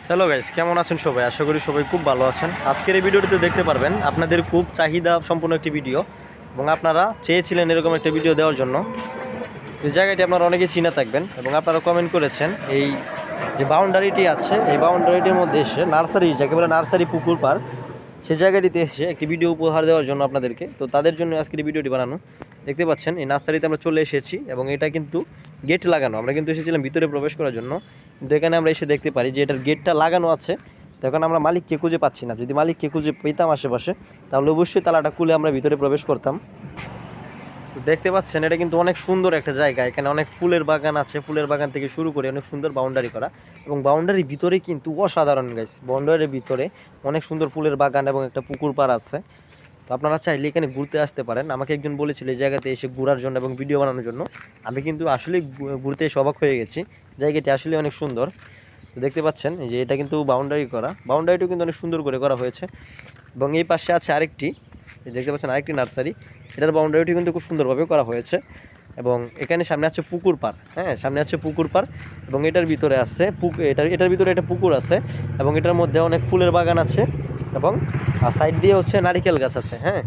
Hello guys, কেমন আছেন সবাই? আশা করি সবাই খুব ভালো আছেন। আজকের এই ভিডিওটিতে দেখতে পারবেন আপনাদের খুব চাহিদা সম্পূর্ণ একটি ভিডিও, এবং আপনারা চেয়েছিলেন এরকম একটা ভিডিও দেওয়ার জন্য। এই জায়গাটি আপনারা অনেকেই চিনে থাকবেন এবং আপনারা কমেন্ট করেছেন এই যে বাউন্ডারিটি আছে, এই বাউন্ডারিটির মধ্যে এসে নার্সারি, যাকে বলে নার্সারি পুকুর পার, সেই জায়গাটিতে এসে একটি ভিডিও উপহার দেওয়ার জন্য আপনাদেরকে। তো তাদের জন্য আজকের এই ভিডিওটি বানানো। দেখতে পাচ্ছেন এই নার্সারিতে আমরা চলে এসেছি এবং এটা কিন্তু গেট লাগানো। আমরা কিন্তু এসেছিলাম ভিতরে প্রবেশ করার জন্য, কিন্তু এখানে আমরা এসে দেখতে পারি যে এটার গেটটা লাগানো আছে। তখন আমরা মালিককে খুঁজে পাচ্ছি না। যদি মালিককে খুঁজে পেতাম আশেপাশে, তাহলে অবশ্যই তালাটা খুলে আমরা ভিতরে প্রবেশ করতাম। তো দেখতে পাচ্ছেন এটা কিন্তু অনেক সুন্দর একটা জায়গা। এখানে অনেক ফুলের বাগান আছে, ফুলের বাগান থেকে শুরু করে অনেক সুন্দর বাউন্ডারি করা, এবং বাউন্ডারির ভিতরে কিন্তু অসাধারণ গাইস। বাউন্ডারির ভিতরে অনেক সুন্দর ফুলের বাগান এবং একটা পুকুর পাড় আছে। তো আপনারা চাইলে এখানে ঘুরতে আসতে পারেন। আমাকে একজন বলেছিল এই জায়গাতে এসে ঘোরার জন্য এবং ভিডিও বানানোর জন্য। আমি কিন্তু আসলেই ঘুরতে এসে অবাক হয়ে গেছি। জায়গাটি আসলে অনেক সুন্দর। তো দেখতে পাচ্ছেন যে এটা কিন্তু বাউন্ডারি করা, বাউন্ডারিটিও কিন্তু অনেক সুন্দর করে করা হয়েছে। এবং এই পাশে আছে আরেকটি, দেখতে পাচ্ছেন আরেকটি নার্সারি। এটার বাউন্ডারিটি কিন্তু খুব সুন্দরভাবে করা হয়েছে। এবং এখানে সামনে আছে পুকুর পাড়, হ্যাঁ সামনে আছে পুকুর পাড়, এবং এটার ভিতরে আছে এটার ভিতরে একটা পুকুর আছে, এবং এটার মধ্যে অনেক ফুলের বাগান আছে, এবং সাইড দিয়ে হচ্ছে নারিকেল গাছ আছে। হ্যাঁ,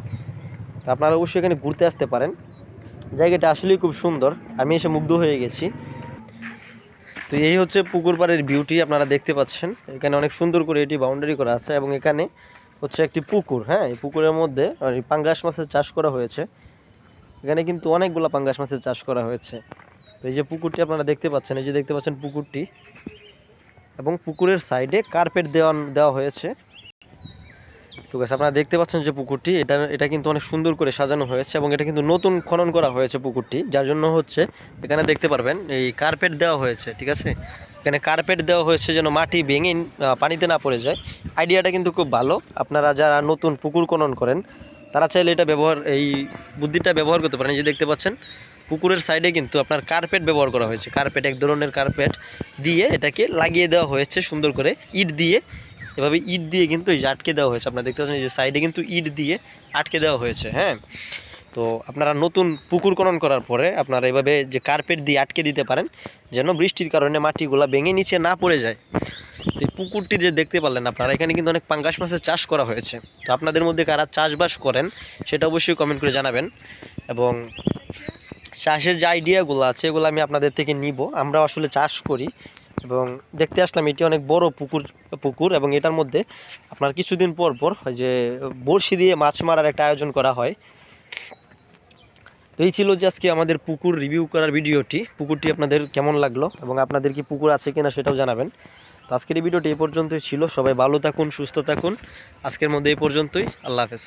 তো আপনারা অবশ্যই এখানে ঘুরতে আসতে পারেন। জায়গাটা আসলেই খুব সুন্দর, আমি এসে মুগ্ধ হয়ে গেছি। তো এই হচ্ছে পুকুর পাড়ের বিউটি, আপনারা দেখতে পাচ্ছেন এখানে অনেক সুন্দর করে এটি বাউন্ডারি করা আছে। এবং এখানে হচ্ছে একটি পুকুর, হ্যাঁ এই পুকুরের মধ্যে পাঙ্গাস মাছের চাষ করা হয়েছে। এখানে কিন্তু অনেকগুলো পাঙ্গাস মাছের চাষ করা হয়েছে। তো এই যে পুকুরটি আপনারা দেখতে পাচ্ছেন, এই যে দেখতে পাচ্ছেন পুকুরটি, এবং পুকুরের সাইডে কার্পেট দেওয়া হয়েছে। ঠিক আছে, আপনারা দেখতে পাচ্ছেন যে পুকুরটি, এটা কিন্তু অনেক সুন্দর করে সাজানো হয়েছে, এবং এটা কিন্তু নতুন খনন করা হয়েছে পুকুরটি, যার জন্য হচ্ছে এখানে দেখতে পারবেন এই কার্পেট দেওয়া হয়েছে। ঠিক আছে, এখানে কার্পেট দেওয়া হয়েছে যেন মাটি ভেঙে পানিতে না পড়ে যায়। আইডিয়াটা কিন্তু খুব ভালো। আপনারা যারা নতুন পুকুর খনন করেন তারা চাইলে এটা এই বুদ্ধিটা ব্যবহার করতে পারেন। এই যে দেখতে পাচ্ছেন পুকুরের সাইডে কিন্তু আপনার কার্পেট ব্যবহার করা হয়েছে। কার্পেট, এক ধরনের কার্পেট দিয়ে এটাকে লাগিয়ে দেওয়া হয়েছে সুন্দর করে ইট দিয়ে। এভাবে ইট দিয়ে কিন্তু এই যে আটকে দেওয়া হয়েছে। আপনারা দেখতে পাচ্ছেন যে সাইডে কিন্তু ইট দিয়ে আটকে দেওয়া হয়েছে। হ্যাঁ, তো আপনারা নতুন পুকুর খনন করার পরে আপনারা এভাবে যে কার্পেট দিয়ে আটকে দিতে পারেন, যেন বৃষ্টির কারণে মাটিগুলো ভেঙে নিচে না পড়ে যায়। এই পুকুরটি যে দেখতে পারলেন আপনারা, এখানে কিন্তু অনেক পাঙ্গাস মাছের চাষ করা হয়েছে। তো আপনাদের মধ্যে কারা চাষবাস করেন সেটা অবশ্যই কমেন্ট করে জানাবেন। এবং চাষের যে আইডিয়াগুলো আছে এগুলো আমি আপনাদের থেকে নিব। আমরা আসলে চাষ করি, এবং দেখতে আসলাম এটি অনেক বড় পুকুর, এবং এটার মধ্যে আপনার কিছুদিন পর পর যে বড়শি দিয়ে মাছ মারার একটা আয়োজন করা হয়। তো এই ছিল যে আজকে আমাদের পুকুর রিভিউ করার ভিডিওটি। পুকুরটি আপনাদের কেমন লাগলো, এবং আপনাদের কি পুকুর আছে কিনা সেটাও জানাবেন। তো আজকের এই ভিডিওটি এই পর্যন্তই ছিল। সবাই ভালো থাকুন, সুস্থ থাকুন। আজকের মধ্যে এই পর্যন্তই। আল্লাহ হাফেজ।